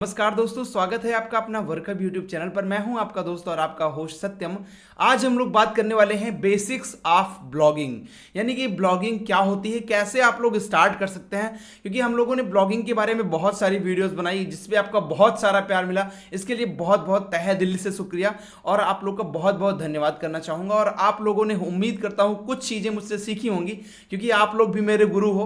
नमस्कार दोस्तों, स्वागत है आपका अपना वर्कअप यूट्यूब चैनल पर। मैं हूं आपका दोस्त और आपका होस्ट सत्यम। आज हम लोग बात करने वाले हैं बेसिक्स ऑफ ब्लॉगिंग, यानी कि ब्लॉगिंग क्या होती है, कैसे आप लोग स्टार्ट कर सकते हैं। क्योंकि हम लोगों ने ब्लॉगिंग के बारे में बहुत सारी वीडियोस बनाई जिसपे आपका बहुत सारा प्यार मिला। इसके लिए बहुत बहुत तहे दिल से शुक्रिया और आप लोग का बहुत बहुत धन्यवाद करना चाहूँगा। और आप लोगों ने, उम्मीद करता हूँ, कुछ चीज़ें मुझसे सीखी होंगी, क्योंकि आप लोग भी मेरे गुरु हो।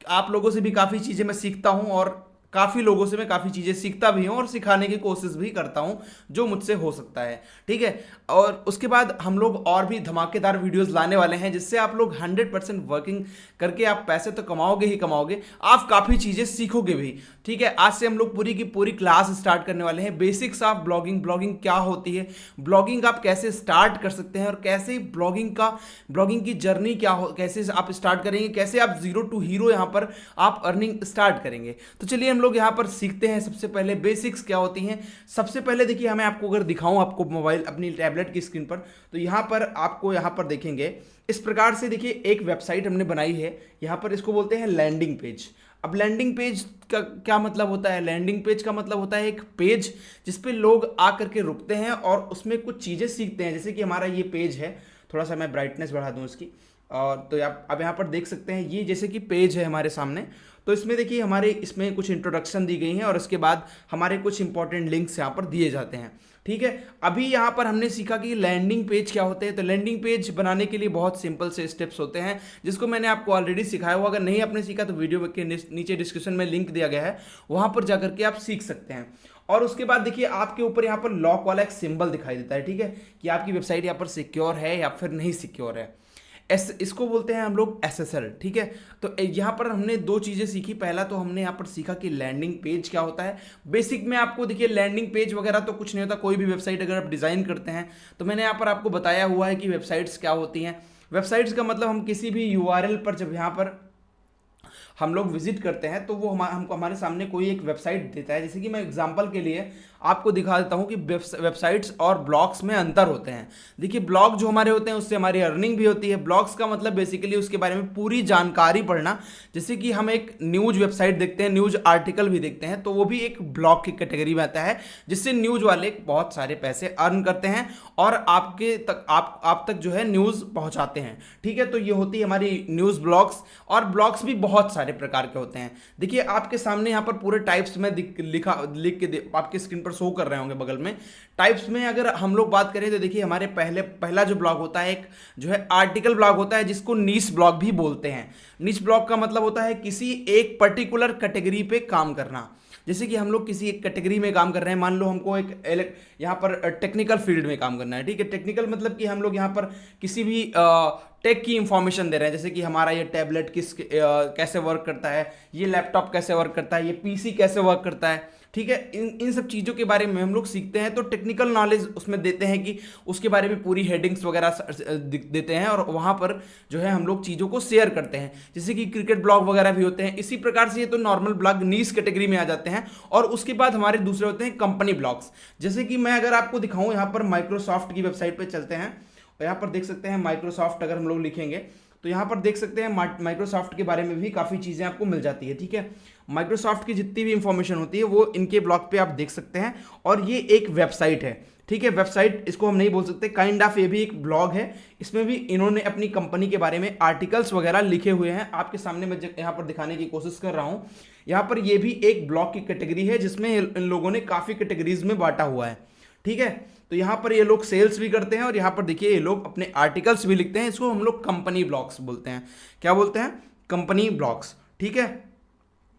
आप लोगों से भी काफ़ी चीज़ें मैं सीखता हूँ और काफ़ी लोगों से मैं काफ़ी चीज़ें सीखता भी हूँ और सिखाने की कोशिश भी करता हूँ जो मुझसे हो सकता है। ठीक है, और उसके बाद हम लोग और भी धमाकेदार वीडियोस लाने वाले हैं जिससे आप लोग 100% वर्किंग करके आप पैसे तो कमाओगे ही कमाओगे, आप काफ़ी चीज़ें सीखोगे भी। ठीक है, आज से हम लोग पूरी की पूरी क्लास स्टार्ट करने वाले हैं। बेसिक्स ऑफ ब्लॉगिंग, ब्लॉगिंग क्या होती है, ब्लॉगिंग आप कैसे स्टार्ट कर सकते हैं और कैसे ब्लॉगिंग की जर्नी क्या हो, कैसे आप स्टार्ट करेंगे, कैसे आप जीरो टू हीरो यहाँ पर आप अर्निंग स्टार्ट करेंगे। तो चलिए हम लोग यहाँ पर सीखते हैं। सबसे पहले बेसिक्स क्या होती हैं। सबसे पहले देखिए, हमें आपको अगर दिखाऊं आपको मोबाइल अपनी टैबलेट की स्क्रीन पर, तो यहाँ पर आपको यहाँ पर देखेंगे इस प्रकार से। देखिए, एक वेबसाइट हमने बनाई है, यहाँ पर इसको बोलते हैं लैंडिंग पेज। अब लैंडिंग पेज का क्या मतलब होता है? लैंडिंग पेज का मतलब होता है एक पेज जिसपे लोग आकर के रुकते हैं और उसमें कुछ चीज़ें सीखते हैं। जैसे कि हमारा ये पेज है, थोड़ा सा मैं ब्राइटनेस बढ़ा दूं इसकी, और तो आप अब यहाँ पर देख सकते हैं, ये जैसे कि पेज है हमारे सामने। तो इसमें देखिए, हमारे इसमें कुछ इंट्रोडक्शन दी गई है और उसके बाद हमारे कुछ इंपॉर्टेंट लिंक्स यहाँ पर दिए जाते हैं। ठीक है, अभी यहाँ पर हमने सीखा कि लैंडिंग पेज क्या होते हैं। तो लैंडिंग पेज बनाने के लिए बहुत सिंपल से स्टेप्स होते हैं जिसको मैंने आपको ऑलरेडी सिखाया हुआ। अगर नहीं आपने सीखा तो वीडियो के नीचे डिस्क्रिप्शन में लिंक दिया गया है, वहाँ पर जाकर के आप सीख सकते हैं। और उसके बाद देखिए, आपके ऊपर यहाँ पर लॉक वाला एक सिंबल दिखाई देता है। ठीक है, कि आपकी वेबसाइट यहाँ पर सिक्योर है या फिर नहीं सिक्योर है। इसको बोलते हैं हम लोग एसएसएल। ठीक है, तो यहाँ पर हमने दो चीज़ें सीखी। पहला तो हमने यहाँ पर सीखा कि लैंडिंग पेज क्या होता है। बेसिक में आपको देखिए, लैंडिंग पेज वगैरह तो कुछ नहीं होता। कोई भी वेबसाइट अगर आप डिज़ाइन करते हैं तो मैंने यहाँ पर आपको बताया हुआ है कि वेबसाइट्स क्या होती हैं। वेबसाइट्स का मतलब हम किसी भी यूआरएल पर जब यहाँ पर हम लोग विजिट करते हैं तो वो हमको हमारे सामने कोई एक वेबसाइट देता है। जैसे कि मैं एग्जांपल के लिए आपको दिखा देता हूँ कि वेबसाइट्स और ब्लॉग्स में अंतर होते हैं। देखिए, ब्लॉग जो हमारे होते हैं उससे हमारी अर्निंग भी होती है। ब्लॉग्स का मतलब बेसिकली उसके बारे में पूरी जानकारी पढ़ना। जैसे कि हम एक न्यूज़ वेबसाइट देखते हैं, न्यूज़ आर्टिकल भी देखते हैं, तो वो भी एक ब्लॉग की कैटेगरी में आता है, जिससे न्यूज़ वाले बहुत सारे पैसे अर्न करते हैं और आपके तक आप तक जो है न्यूज़ पहुंचाते हैं। ठीक है, तो ये होती है हमारी न्यूज़ ब्लॉग्स। और ब्लॉग्स भी बहुत सारे प्रकार के होते हैं। देखिए, आपके सामने यहाँ पर पूरे टाइप्स में लिख के आपके स्क्रीन पर शो कर रहे होंगे बगल में। टाइप्स में अगर हम लोग बात करें तो देखिए, हमारे पहला जो ब्लॉग होता है, एक जो है आर्टिकल ब्लॉग होता है, जिसको नीश ब्लॉग भी बोलते हैं। नीश ब्लॉग का मतलब होता है किसी एक पर्टिकुलर कैटेगरी पे काम करना। जैसे कि हम लोग किसी एक कैटेगरी में काम कर रहे हैं, मान लो हमको एक यहाँ पर टेक्निकल फील्ड में काम करना है। ठीक है, टेक्निकल मतलब कि हम लोग यहाँ पर किसी भी टेक की इंफॉर्मेशन दे रहे हैं। जैसे कि हमारा ये टैबलेट कैसे वर्क करता है, ये लैपटॉप कैसे वर्क करता है, ये पीसी कैसे वर्क करता है। ठीक है, इन सब चीज़ों के बारे में हम लोग सीखते हैं। तो टेक्निकल नॉलेज उसमें देते हैं कि उसके बारे में पूरी हेडिंग्स वगैरह देते हैं और वहाँ पर जो है हम लोग चीज़ों को शेयर करते हैं। जैसे कि क्रिकेट ब्लॉग वगैरह भी होते हैं। इसी प्रकार से ये तो नॉर्मल ब्लॉग नीश कैटेगरी में आ जाते हैं। और उसके बाद हमारे दूसरे होते हैं कंपनी ब्लॉग्स। जैसे कि मैं अगर आपको दिखाऊँ, यहाँ पर माइक्रोसॉफ्ट की वेबसाइट पर चलते हैं और यहाँ पर देख सकते हैं माइक्रोसॉफ्ट। अगर हम लोग लिखेंगे तो यहाँ पर देख सकते हैं माइक्रोसॉफ्ट के बारे में भी काफ़ी चीज़ें आपको मिल जाती है। ठीक है, माइक्रोसॉफ्ट की जितनी भी इंफॉर्मेशन होती है वो इनके ब्लॉग पे आप देख सकते हैं। और ये एक वेबसाइट है। ठीक है, वेबसाइट इसको हम नहीं बोल सकते, काइंड ऑफ ये भी एक ब्लॉग है। इसमें भी इन्होंने अपनी कंपनी के बारे में आर्टिकल्स वगैरह लिखे हुए हैं। आपके सामने मैं यहाँ पर दिखाने की कोशिश कर रहा हूँ। यहाँ पर ये भी एक ब्लॉग की कैटेगरी है जिसमें इन लोगों ने काफ़ी कैटेगरीज में बांटा हुआ है। ठीक है, तो यहाँ पर ये लोग सेल्स भी करते हैं और यहाँ पर देखिए, ये लोग अपने आर्टिकल्स भी लिखते हैं। इसको हम लोग कंपनी ब्लॉग्स बोलते हैं। क्या बोलते हैं? Company blogs. ठीक है,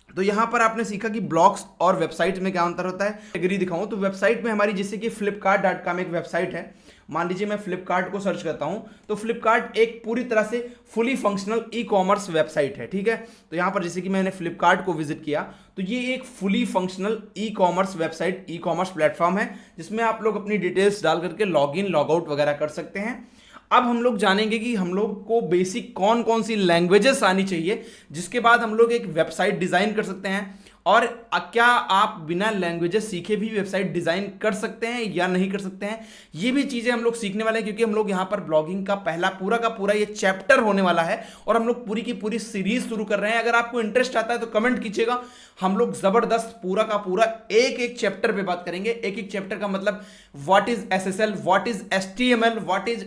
तो यहाँ पर आपने सीखा कि ब्लॉग्स और वेबसाइट में क्या अंतर होता है। कैटेगरी दिखाऊं तो वेबसाइट में हमारी, जैसे कि flipkart.com एक वेबसाइट है। मान लीजिए मैं फ्लिपकार्ट को सर्च करता हूं तो फ्लिपकार्ट एक पूरी तरह से fully functional e commerce website है। ठीक है, तो यहाँ पर जैसे कि मैंने फ्लिपकार्ट को विजिट किया तो ये एक fully functional e commerce website, e commerce platform है जिसमें आप लोग अपनी डिटेल्स डाल करके लॉग इन लॉग आउट वगैरह कर सकते हैं। अब हम लोग जानेंगे कि हम लोग को बेसिक कौन कौन सी लैंग्वेजेस आनी चाहिए, जिसके बाद हम लोग एक वेबसाइट डिज़ाइन कर सकते हैं और क्या आप बिना लैंग्वेजेस सीखे भी वेबसाइट डिजाइन कर सकते हैं या नहीं कर सकते हैं, ये भी चीजें हम लोग सीखने वाले हैं, क्योंकि हम लोग यहाँ पर ब्लॉगिंग का पहला पूरा का पूरा ये चैप्टर होने वाला है और हम लोग पूरी की पूरी सीरीज शुरू कर रहे हैं। अगर आपको इंटरेस्ट आता है तो कमेंट कीजिएगा, हम लोग जबरदस्त पूरा का पूरा एक एक चैप्टर पे बात करेंगे। एक एक चैप्टर का मतलब what is SSL, what is HTML, what is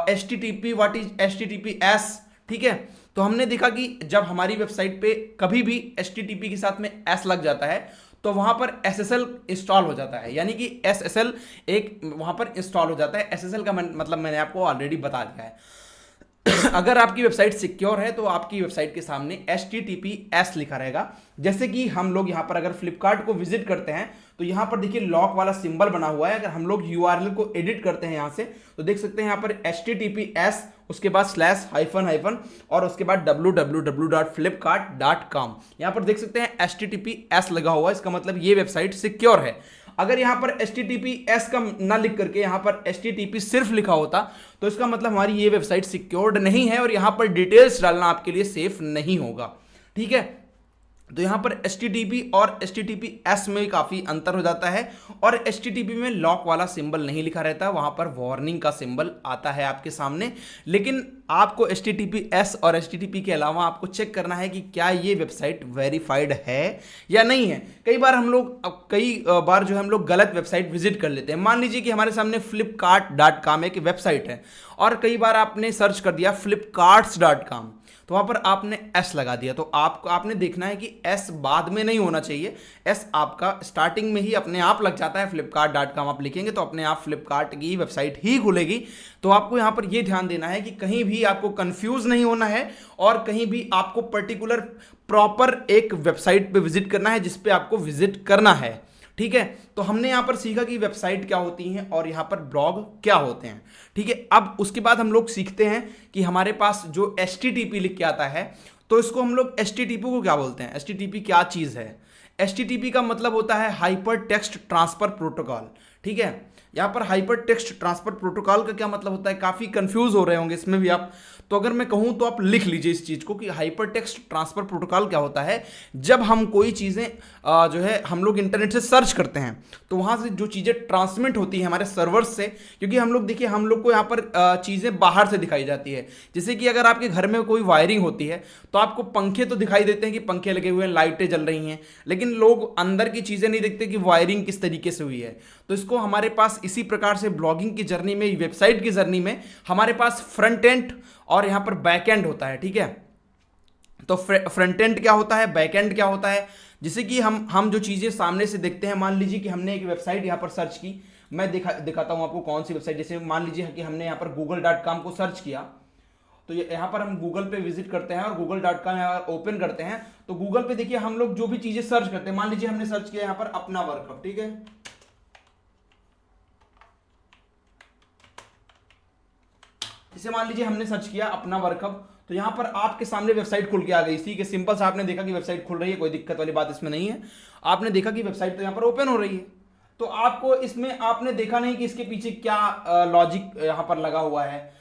HTTP, what is HTTPS. ठीक है, तो हमने देखा कि जब हमारी वेबसाइट पे कभी भी एचटीटीपी के साथ में एस लग जाता है तो वहां पर एसएसएल इंस्टॉल हो जाता है, यानी कि एसएसएल एक वहां पर इंस्टॉल हो जाता है। एसएसएल का मतलब मैंने आपको ऑलरेडी बता दिया है। अगर आपकी वेबसाइट सिक्योर है तो आपकी वेबसाइट के सामने HTTPS लिखा रहेगा। जैसे कि हम लोग यहाँ पर अगर फ्लिपकार्ट को विजिट करते हैं तो यहाँ पर देखिए लॉक वाला सिंबल बना हुआ है। अगर हम लोग URL को एडिट करते हैं यहाँ से तो देख सकते हैं यहाँ पर HTTPS, उसके बाद स्लैश हाइफन और उसके बाद www.flipkart.com। यहाँ पर देख सकते हैं HTTPS लगा हुआ है, इसका मतलब ये वेबसाइट सिक्योर है। अगर यहाँ पर HTTPS का ना लिख करके यहाँ पर HTTP सिर्फ लिखा होता तो इसका मतलब हमारी ये वेबसाइट सिक्योर्ड नहीं है और यहाँ पर डिटेल्स डालना आपके लिए सेफ नहीं होगा। ठीक है, तो यहाँ पर HTTP और HTTPS में काफ़ी अंतर हो जाता है और HTTP में लॉक वाला सिंबल नहीं लिखा रहता, वहाँ पर वार्निंग का सिंबल आता है आपके सामने। लेकिन आपको HTTPS और HTTP के अलावा आपको चेक करना है कि क्या ये वेबसाइट वेरीफाइड है या नहीं है। कई बार जो है हम लोग गलत वेबसाइट विजिट कर लेते हैं। मान लीजिए कि हमारे सामने flipkart.com एक वेबसाइट है और कई बार आपने सर्च कर दिया flipkarts.com, तो वहां पर आपने एस लगा दिया। तो आपने देखना है कि एस बाद में नहीं होना चाहिए, एस आपका स्टार्टिंग में ही अपने आप लग जाता है। flipkart.com आप लिखेंगे तो अपने आप फ्लिपकार्ट की वेबसाइट ही खुलेगी। तो आपको यहां पर यह ध्यान देना है कि कहीं भी आपको कंफ्यूज नहीं होना है और कहीं भी आपको पर्टिकुलर प्रॉपर एक वेबसाइट पे विजिट करना है जिस पे आपको विजिट करना है। ठीक है, तो हमने यहां पर सीखा कि वेबसाइट क्या होती हैं और यहां पर ब्लॉग क्या होते हैं। ठीक है, अब उसके बाद हम लोग सीखते हैं कि हमारे पास जो HTTP लिख के आता है तो इसको हम लोग HTTP को क्या बोलते हैं, HTTP क्या चीज है। HTTP का मतलब होता है हाइपर टेक्स्ट ट्रांसफर प्रोटोकॉल। ठीक है, यहां पर हाइपर टेक्स्ट ट्रांसफर प्रोटोकॉल का क्या मतलब होता है, काफी कंफ्यूज हो रहे होंगे इसमें भी आप। तो अगर मैं कहूं तो आप लिख लीजिए इस चीज को कि हाइपर टेक्स्ट ट्रांसफर प्रोटोकॉल क्या होता है। जब हम कोई चीजें जो है हम लोग इंटरनेट से सर्च करते हैं तो वहां से जो चीजें ट्रांसमिट होती है हमारे सर्वर्स से, क्योंकि हम लोग देखिए हम लोग को यहाँ पर चीजें बाहर से दिखाई जाती है। जैसे कि अगर आपके घर में कोई वायरिंग होती है तो आपको पंखे तो दिखाई देते हैं कि पंखे लगे हुए हैं, लाइटें जल रही हैं, लेकिन लोग अंदर की चीजें नहीं देखते कि वायरिंग किस तरीके से हुई है। तो इसको हमारे पास इसी प्रकार से ब्लॉगिंग की जर्नी में, वेबसाइट की जर्नी में हमारे पास फ्रंट एंड और यहां पर बैक एंड होता है। ठीक है, तो फ्रंट एंड क्या होता है, बैक एंड क्या होता है। जैसे कि हम जो चीजें सामने से देखते हैं, मान लीजिए कि हमने एक वेबसाइट यहां पर सर्च की, मैं दिखाता हूं आपको कौन सी वेबसाइट। जैसे मान लीजिए कि हमने यहां पर google.com को सर्च किया, तो यहां पर हम गूगल पे विजिट करते हैं और google.com यहां ओपन करते हैं तो गूगल पे देखिए हम लोग जो भी चीजें सर्च करते हैं, मान लीजिए हमने सर्च किया यहां पर अपना वर्कअप। ठीक है, जैसे मान लीजिए हमने सर्च किया अपना वर्कअप, तो यहां पर आपके सामने वेबसाइट खुल के आ गई। ठीक है, सिंपल सा आपने देखा कि वेबसाइट खुल रही है, कोई दिक्कत वाली बात इसमें नहीं है। आपने देखा कि वेबसाइट तो यहां पर ओपन हो रही है, तो आपको इसमें आपने देखा नहीं कि इसके पीछे क्या लॉजिक यहां पर लगा हुआ है,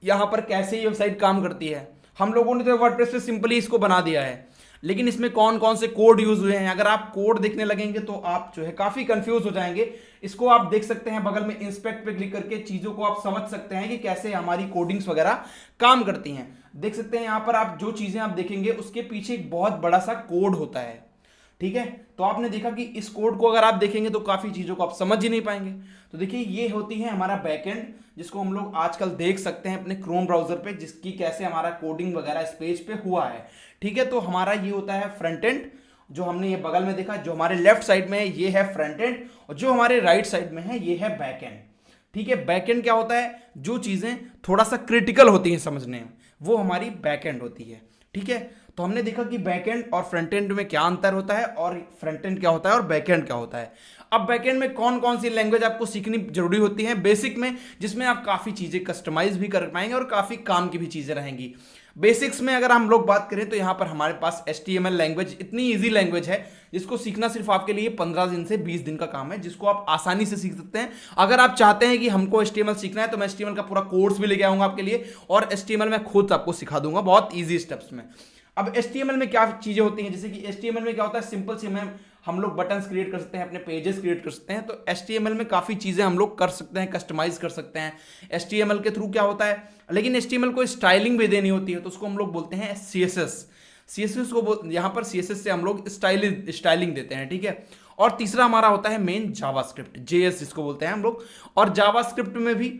यहां पर कैसे ये वेबसाइट काम करती है। हम लोगों ने तो वर्डप्रेस पे सिंपली इसको बना दिया है, लेकिन इसमें कौन कौन से कोड यूज हुए हैं अगर आप कोड देखने लगेंगे तो आप जो है काफी कंफ्यूज हो जाएंगे। इसको आप देख सकते हैं बगल में इंस्पेक्ट पे क्लिक करके, चीजों को आप समझ सकते हैं कि कैसे हमारी कोडिंग्स वगैरह काम करती हैं। देख सकते हैं यहां पर आप जो चीजें आप देखेंगे उसके पीछे एक बहुत बड़ा सा कोड होता है। ठीक है, तो आपने देखा कि इस कोड को अगर आप देखेंगे तो काफी चीजों को आप समझ ही नहीं पाएंगे। तो देखिए ये होती है हमारा बैकएंड, जिसको हम लोग आजकल देख सकते हैं अपने क्रोम ब्राउजर पे, जिसकी कैसे हमारा कोडिंग वगैरह इस पेज पे हुआ है। ठीक है, तो हमारा ये होता है फ्रंट एंड, जो हमने ये बगल में देखा, जो हमारे लेफ्ट साइड में है ये है फ्रंट एंड और जो हमारे राइट साइड में है ये है बैक एंड। ठीक है, बैक एंड क्या होता है, जो चीजें थोड़ा सा क्रिटिकल होती हैं समझने में, वो हमारी बैक एंड होती है। ठीक है, तो हमने देखा कि बैक एंड और फ्रंट एंड में क्या अंतर होता है और फ्रंट एंड क्या होता है और बैक एंड क्या होता है। अब बैक एंड में कौन कौन सी लैंग्वेज आपको सीखनी जरूरी होती है बेसिक में, जिसमें आप काफी चीजें कस्टमाइज भी कर पाएंगे और काफी काम की भी चीजें रहेंगी। बेसिक्स में अगर हम लोग बात करें तो यहां पर हमारे पास HTML लैंग्वेज इतनी इजी लैंग्वेज है जिसको सीखना सिर्फ आपके लिए 15 दिन से 20 दिन का काम है, जिसको आप आसानी से सीख सकते हैं। अगर आप चाहते हैं कि हमको HTML सीखना है तो मैं HTML का पूरा कोर्स भी लेके आऊंगा आपके लिए और HTML मैं खुद आपको सिखा दूंगा बहुत ईजी स्टेप्स में। अब HTML में क्या चीजें होती हैं, जैसे कि HTML में क्या होता है, सिंपल सी हम लोग बटन्स क्रिएट कर सकते हैं, अपने पेजेस क्रिएट कर सकते हैं। तो HTML में काफी चीजें हम लोग कर सकते हैं, कस्टमाइज कर सकते हैं HTML के थ्रू। क्या होता है, लेकिन HTML को स्टाइलिंग भी देनी होती है, तो उसको हम लोग बोलते हैं CSS को यहाँ पर CSS से हम लोग स्टाइलिंग देते हैं, ठीक है। और तीसरा हमारा होता है मेन जावास्क्रिप्ट, JS जिसको बोलते हैं हम लोग। और जावास्क्रिप्ट में भी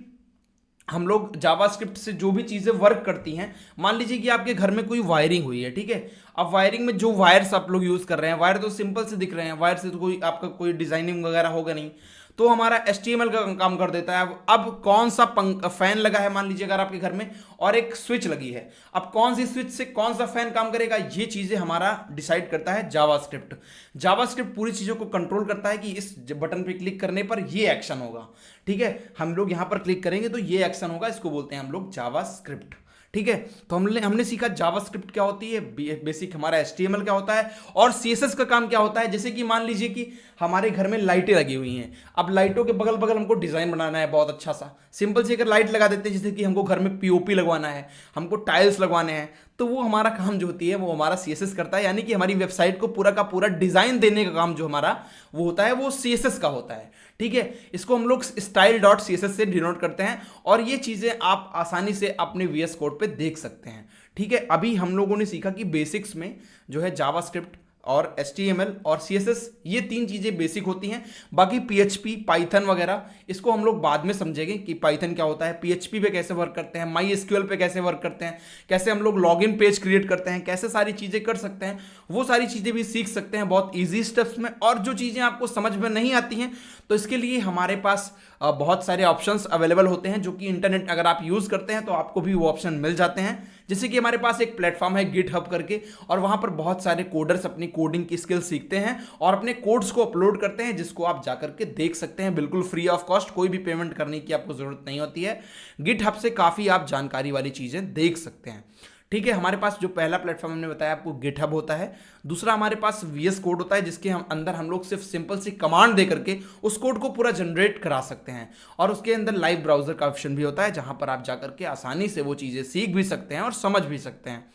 हम लोग जावास्क्रिप्ट से जो भी चीजें वर्क करती हैं, मान लीजिए कि आपके घर में कोई वायरिंग हुई है, ठीक है। अब वायरिंग में जो वायर्स आप लोग यूज कर रहे हैं, वायर तो सिंपल से दिख रहे हैं, वायर से तो कोई आपका कोई डिजाइनिंग वगैरह होगा नहीं, तो हमारा HTML का काम कर देता है। अब कौन सा फैन लगा है, मान लीजिए अगर आपके घर में, और एक स्विच लगी है, अब कौन सी स्विच से कौन सा फैन काम करेगा, ये चीजें हमारा डिसाइड करता है जावास्क्रिप्ट। जावास्क्रिप्ट पूरी चीजों को कंट्रोल करता है कि इस बटन पे क्लिक करने पर ये एक्शन होगा, ठीक है। हम लोग यहां पर क्लिक करेंगे तो ये एक्शन होगा, इसको बोलते हैं हम लोग जावास्क्रिप्ट, ठीक है। तो हमने सीखा जावास्क्रिप्ट क्या होती है, बेसिक हमारा HTML क्या होता है, और CSS का काम क्या होता है। जैसे कि मान लीजिए कि हमारे घर में लाइटें लगी हुई हैं, अब लाइटों के बगल बगल हमको डिजाइन बनाना है बहुत अच्छा सा, सिंपल से अगर लाइट लगा देते हैं, जैसे कि हमको घर में POP लगवाना है, हमको टाइल्स लगवाने हैं, तो वो हमारा काम जो होती है वो हमारा CSS करता है, यानी कि हमारी वेबसाइट को पूरा का पूरा डिजाइन देने का काम जो हमारा वो होता है, वो CSS का होता है, ठीक है। इसको हम लोग style.css से डिनोट करते हैं, और ये चीजें आप आसानी से अपने VS कोड पे देख सकते हैं, ठीक है। अभी हम लोगों ने सीखा कि बेसिक्स में जो है जावास्क्रिप्ट और HTML और CSS, ये तीन चीजें बेसिक होती हैं। बाकी PHP, पाइथन वगैरह इसको हम लोग बाद में समझेंगे कि पाइथन क्या होता है, PHP पे कैसे वर्क करते हैं, MySQL पे कैसे वर्क करते हैं, कैसे हम लोग लॉगिन पेज क्रिएट करते हैं, कैसे सारी चीजें कर सकते हैं, वो सारी चीजें भी सीख सकते हैं बहुत ईजी स्टेप्स में। और जो चीजें आपको समझ में नहीं आती हैं, तो इसके लिए हमारे पास बहुत सारे ऑप्शंस अवेलेबल होते हैं, जो कि इंटरनेट अगर आप यूज करते हैं तो आपको भी वो ऑप्शन मिल जाते हैं। जैसे कि हमारे पास एक प्लेटफॉर्म है GitHub करके, और वहां पर बहुत सारे कोडर्स अपनी कोडिंग की स्किल सीखते हैं और अपने कोड्स को अपलोड करते हैं, जिसको आप जाकर के देख सकते हैं बिल्कुल फ्री ऑफ कॉस्ट, कोई भी पेमेंट करने की आपको जरूरत नहीं होती है। GitHub से काफी आप जानकारी वाली चीजें देख सकते हैं, ठीक है। हमारे पास जो पहला प्लेटफॉर्म हमने बताया आपको GitHub होता है। दूसरा हमारे पास VS कोड होता है, जिसके हम अंदर हम लोग सिर्फ सिंपल सी कमांड दे करके उस कोड को पूरा जनरेट करा सकते हैं। और उसके अंदर लाइव ब्राउजर का ऑप्शन भी होता है, जहां पर आप जाकर के आसानी से वो चीजें सीख भी सकते हैं और समझ भी सकते हैं।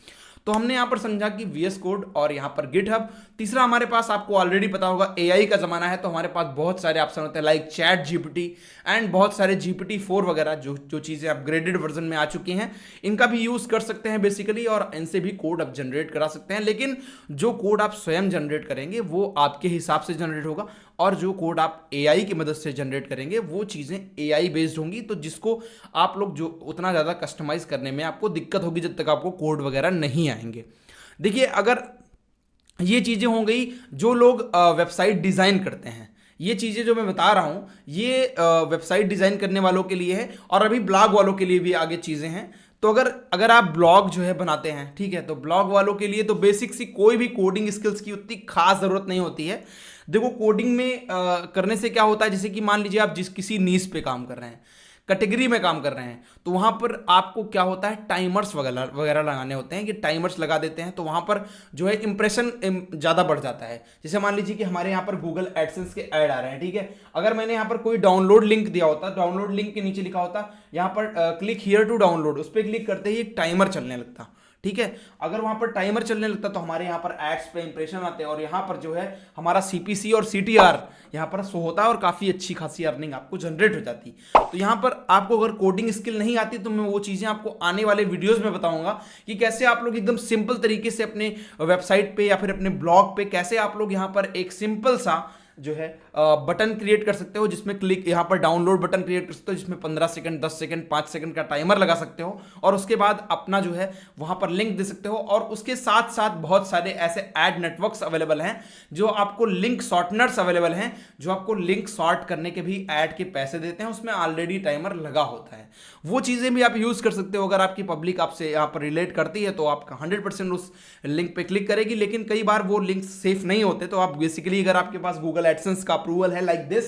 तो हमने यहां पर समझा कि VS कोड और यहां पर GitHub। तीसरा हमारे पास, आपको ऑलरेडी पता होगा, AI का जमाना है, तो हमारे पास बहुत सारे ऑप्शन होते हैं लाइक ChatGPT एंड बहुत सारे GPT-4 वगैरह, जो चीजें अपग्रेडेड वर्जन में आ चुकी हैं, इनका भी यूज कर सकते हैं बेसिकली, और इनसे भी कोड आप जनरेट करा सकते हैं। लेकिन जो कोड आप स्वयं जनरेट करेंगे वो आपके हिसाब से जनरेट होगा, और जो कोड आप AI की मदद से जनरेट करेंगे वो चीजें AI बेस्ड होंगी, तो जिसको आप लोग जो उतना ज्यादा कस्टमाइज करने में आपको दिक्कत होगी जब तक आपको कोड वगैरह नहीं आएंगे। देखिए, अगर ये चीजें हो गई जो लोग वेबसाइट डिजाइन करते हैं, ये चीजें जो मैं बता रहा हूं ये वेबसाइट डिजाइन करने वालों के लिए है, और अभी ब्लॉग वालों के लिए भी आगे चीजें हैं। तो अगर आप ब्लॉग जो है बनाते हैं, ठीक है, तो ब्लॉग वालों के लिए तो बेसिक सी कोई भी कोडिंग स्किल्स की उतनी खास जरूरत नहीं होती है। देखो, कोडिंग में करने से क्या होता है, जैसे कि मान लीजिए आप किसी नीश पे काम कर रहे हैं, कैटेगरी में काम कर रहे हैं, तो वहां पर आपको क्या होता है, टाइमर्स वगैरह लगाने होते हैं, कि टाइमर्स लगा देते हैं तो वहां पर जो है इंप्रेशन ज़्यादा बढ़ जाता है। जैसे मान लीजिए कि हमारे यहाँ पर गूगल एडसेंस के ऐड आ रहे हैं, ठीक है, अगर मैंने यहाँ पर कोई डाउनलोड लिंक दिया होता, डाउनलोड लिंक के नीचे लिखा होता यहाँ पर क्लिक हियर टू डाउनलोड, उस पर क्लिक करते ही एक टाइमर चलने लगता, ठीक है। अगर वहां पर टाइमर चलने लगता तो हमारे यहाँ पर एड्स पे इंप्रेशन आते हैं, और यहाँ पर जो है हमारा CPC और CTR यहाँ पर शो होता है, और काफी अच्छी खासी अर्निंग आपको जनरेट हो जाती। तो यहाँ पर आपको अगर कोडिंग स्किल नहीं आती, तो मैं वो चीजें आपको आने वाले वीडियोस में बताऊंगा कि कैसे आप लोग एकदम सिंपल तरीके से अपने वेबसाइट पे या फिर अपने ब्लॉग पे कैसे आप लोग यहाँ पर एक सिंपल सा जो है बटन क्रिएट कर सकते हो, जिसमें क्लिक, यहाँ पर डाउनलोड बटन क्रिएट कर सकते हो, जिसमें 15 सेकंड, 10 सेकंड, 5 सेकंड का टाइमर लगा सकते हो, और उसके बाद अपना जो है वहां पर लिंक दे सकते हो। और उसके साथ साथ बहुत सारे ऐसे एड नेटवर्क्स अवेलेबल हैं, जो आपको लिंक शॉर्टनर्स अवेलेबल हैं, जो आपको लिंक शॉर्ट करने के भी ऐड के पैसे देते हैं, उसमें ऑलरेडी टाइमर लगा होता है। वो चीजें भी आप यूज कर सकते हो। अगर आपकी पब्लिक आपसे यहाँ पर रिलेट करती है तो आपका 100% उस लिंक पे क्लिक करेगी, लेकिन कई बार वो लिंक सेफ नहीं होते, तो आप बेसिकली, अगर आपके पास गूगल एडसेंस का अप्रूवल है लाइक दिस,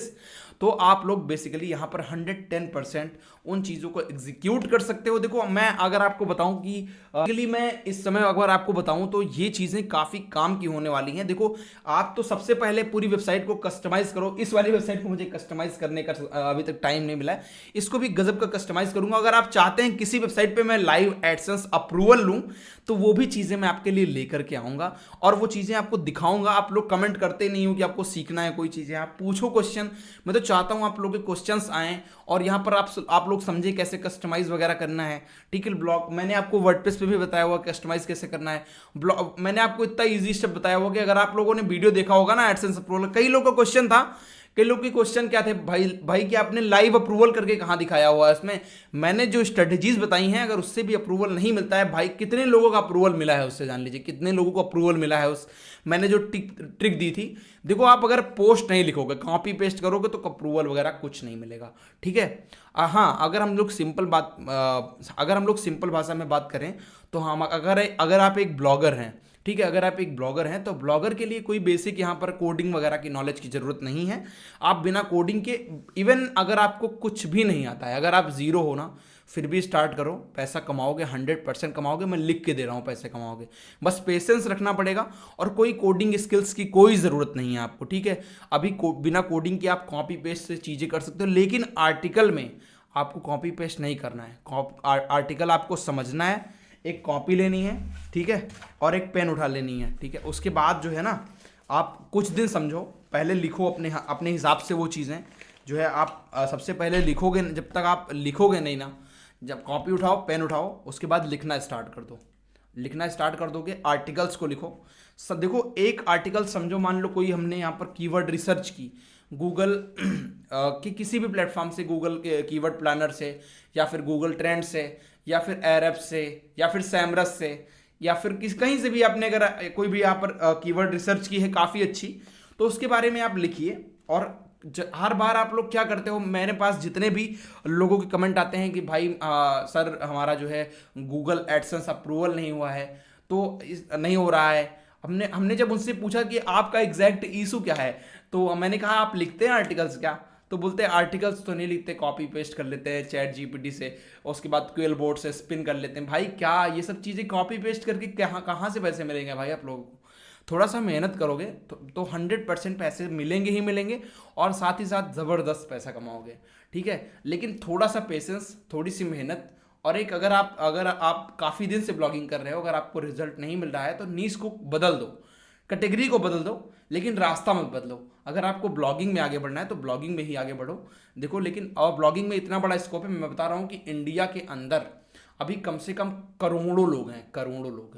तो आप लोग बेसिकली यहाँ पर 110% उन चीज़ों को एग्जीक्यूट कर सकते हो। देखो मैं अगर आपको बताऊं कि मैं इस समय अगर आपको बताऊं तो ये चीज़ें काफ़ी काम की होने वाली हैं। देखो आप तो सबसे पहले पूरी वेबसाइट को कस्टमाइज़ करो। इस वाली वेबसाइट को मुझे कस्टमाइज़ करने का अभी तक टाइम नहीं मिला है, इसको भी गजब का कस्टमाइज़ करूंगा। अगर आप चाहते हैं किसी वेबसाइट पर मैं लाइव एडसेंस अप्रूवल लूँ तो वो भी चीज़ें मैं आपके लिए लेकर के आऊँगा और वो चीज़ें आपको दिखाऊंगा। आप लोग कमेंट करते नहीं हो कि आपको सीखना है कोई चीज़ें, आप पूछो क्वेश्चन। मैं तो चाहता हूँ आप लोग के क्वेश्चंस आएँ और यहाँ पर आप लोग समझे कैसे कस्टमाइज़ वगैरह करना है। ठीक है, ब्लॉग मैंने आपको वर्डप्रेस पे भी बताया हुआ कस्टमाइज़ कैसे करना है। ब्लॉग मैंने आपको इतना ईजी स्टेप बताया हुआ कि अगर आप लोगों ने वीडियो देखा होगा ना एडसेंस अप्रूवल, कई लोगों का क्वेश्चन था, कई लोग के क्वेश्चन क्या थे, भाई कि आपने लाइव अप्रूवल करके कहाँ दिखाया हुआ है। इसमें मैंने जो स्ट्रेटेजीज बताई हैं, अगर उससे भी अप्रूवल नहीं मिलता है, भाई कितने लोगों का अप्रूवल मिला है उससे जान लीजिए, कितने लोगों को अप्रूवल मिला है उस मैंने जो ट्रिक दी थी। देखो आप अगर पोस्ट नहीं लिखोगे, कॉपी पेस्ट करोगे तो अप्रूवल वगैरह कुछ नहीं मिलेगा। ठीक है, हाँ अगर हम लोग सिंपल भाषा में बात करें तो हम अगर आप एक ब्लॉगर हैं, ठीक है, अगर आप एक ब्लॉगर हैं तो ब्लॉगर के लिए कोई बेसिक यहाँ पर कोडिंग वगैरह की नॉलेज की ज़रूरत नहीं है। आप बिना कोडिंग के, इवन अगर आपको कुछ भी नहीं आता है, अगर आप ज़ीरो हो ना, फिर भी स्टार्ट करो, पैसा कमाओगे, 100% कमाओगे। मैं लिख के दे रहा हूँ, पैसे कमाओगे। बस पेशेंस रखना पड़ेगा और कोई कोडिंग स्किल्स की कोई ज़रूरत नहीं है आपको। ठीक है, अभी बिना कोडिंग के आप कॉपी पेस्ट से चीज़ें कर सकते हो, लेकिन आर्टिकल में आपको कॉपी पेस्ट नहीं करना है। आर्टिकल आपको समझना है, एक कॉपी लेनी है, ठीक है, और एक पेन उठा लेनी है। ठीक है, उसके बाद जो है ना, आप कुछ दिन समझो, पहले लिखो अपने हिसाब से वो चीज़ें जो है आप सबसे पहले लिखोगे। जब तक आप लिखोगे नहीं ना, जब कॉपी उठाओ, पेन उठाओ, उसके बाद लिखना स्टार्ट कर दो। लिखना स्टार्ट कर दोगे, आर्टिकल्स को लिखो। सब देखो, एक आर्टिकल समझो, मान लो कोई हमने यहाँ पर कीवर्ड रिसर्च की गूगल कि किसी भी प्लेटफॉर्म से, गूगल के कीवर्ड प्लानर से, या फिर गूगल ट्रेंड से, या फिर एरएप से, या फिर सैमरस से, या फिर कहीं से भी आपने अगर कोई भी यहाँ पर कीवर्ड रिसर्च की है काफ़ी अच्छी, तो उसके बारे में आप लिखिए। और हर बार आप लोग क्या करते हो, मेरे पास जितने भी लोगों के कमेंट आते हैं कि भाई सर हमारा जो है गूगल एडसेंस अप्रूवल नहीं हुआ है, तो नहीं हो रहा है। हमने जब उनसे पूछा कि आपका एग्जैक्ट इशू क्या है, तो मैंने कहा आप लिखते हैं आर्टिकल्स क्या, तो बोलते हैं आर्टिकल्स तो नहीं लिखते, कॉपी पेस्ट कर लेते हैं चैट जीपीटी से, उसके बाद क्यूएल बोर्ड से स्पिन कर लेते हैं। भाई क्या ये सब चीज़ें कॉपी पेस्ट करके कहाँ से पैसे मिलेंगे भाई आप लोगों को? थोड़ा सा मेहनत करोगे तो 100% पैसे मिलेंगे ही मिलेंगे, और साथ ही साथ ज़बरदस्त पैसा कमाओगे। ठीक है, लेकिन थोड़ा सा पेशेंस, थोड़ी सी मेहनत, और एक अगर आप काफ़ी दिन से ब्लॉगिंग कर रहे हो, अगर आपको रिजल्ट नहीं मिल रहा है तो नीश को बदल दो, कैटेगरी को बदल दो, लेकिन रास्ता मत बदलो। अगर आपको ब्लॉगिंग में आगे बढ़ना है तो ब्लॉगिंग में ही आगे बढ़ो। देखो लेकिन और ब्लॉगिंग में इतना बड़ा स्कोप है, मैं बता रहा हूँ कि इंडिया के अंदर अभी कम से कम करोड़ों लोग हैं,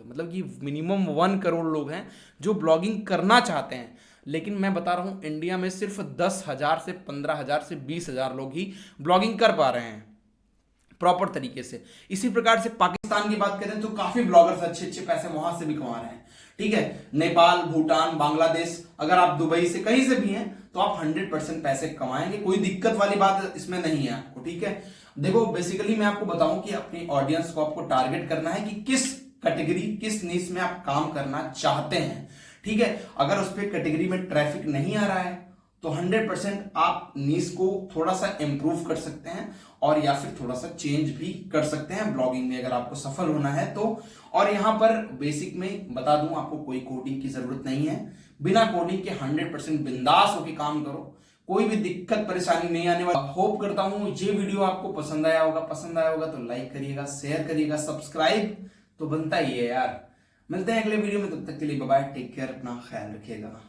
मतलब कि मिनिमम 1 करोड़ लोग हैं जो ब्लॉगिंग करना चाहते हैं। लेकिन मैं बता रहा हूँ इंडिया में सिर्फ 10,000 से 15,000 से 20,000 लोग ही ब्लॉगिंग कर पा रहे हैं प्रॉपर तरीके से। इसी प्रकार से पाकिस्तान की बात करें तो काफी ब्लॉगर्स अच्छे अच्छे पैसे वहां से भी कमा रहे हैं। ठीक है, नेपाल, भूटान, बांग्लादेश, अगर आप दुबई से कहीं से भी हैं तो आप 100% पैसे कमाएंगे, कोई दिक्कत वाली बात इसमें नहीं है आपको। ठीक है, देखो बेसिकली मैं आपको बताऊं कि अपनी ऑडियंस को आपको टारगेट करना है कि किस कैटेगरी, किस नीश में आप काम करना चाहते हैं। ठीक है, अगर उस पर कैटेगरी में ट्रैफिक नहीं आ रहा है तो 100% आप नीश को थोड़ा सा इंप्रूव कर सकते हैं, और या फिर थोड़ा सा चेंज भी कर सकते हैं ब्लॉगिंग में अगर आपको सफल होना है तो। और यहां पर बेसिक में बता दूं, आपको कोई कोडिंग की जरूरत नहीं है। बिना कोडिंग के 100% बिंदास होकर काम करो, कोई भी दिक्कत परेशानी नहीं आने वाली। होप करता हूं ये वीडियो आपको पसंद आया होगा तो लाइक करिएगा, शेयर करिएगा, सब्सक्राइब तो बनता ही है यार। मिलते हैं अगले वीडियो में, तब तक के लिए बाय बाय, टेक केयर, अपना ख्याल रखिएगा।